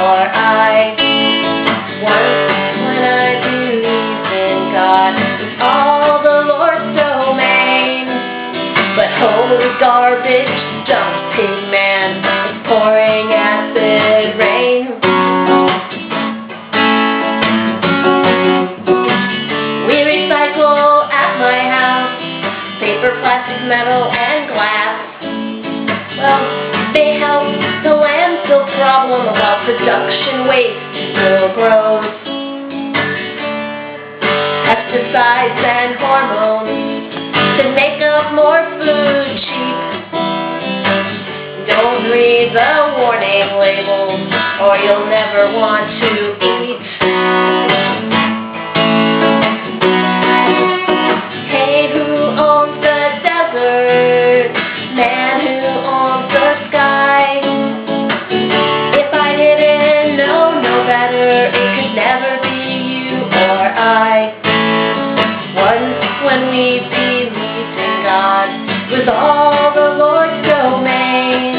or I. Once when I believed in God, it's all the Lord's domain. But holy garbage dump pig man is pouring acid rain. We recycle at my house paper, plastic, metal, and glass. Well, they help the landfill problem while production waste still grows. Pesticides and hormones to make up more food cheap. Don't read the warning labels or you'll never want to eat. Hey, who owns the desert? Man, who owns the sky? If I didn't know no better, it could never be you or I. Once when we believed in God, was all the Lord's domain.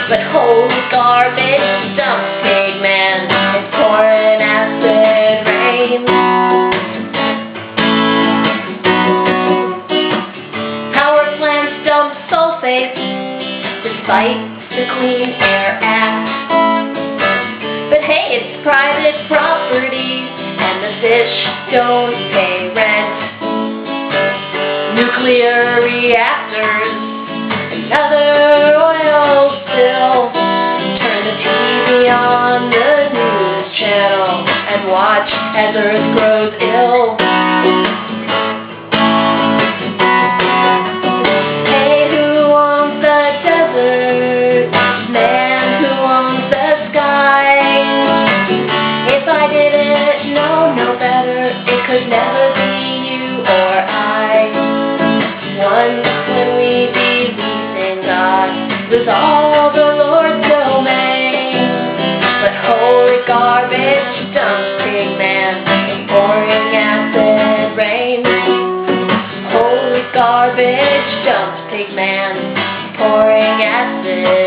But holy garbage dump pig man is pouring acid rain. Power plants dump sulfates despite the Clean Air Act. But hey, it's private property and the fish don't pay rent. Nuclear reactors, another oil spill. Turn the TV on the news channel and watch as Earth grows ill. Hey, who owns the desert? Man, who owns the sky? If I didn't know no better, it could never be you or I. Once when we believed in God, was all the Lord's domain. But holy garbage dump pig man is pouring acid rain. Holy garbage dump pig man pouring acid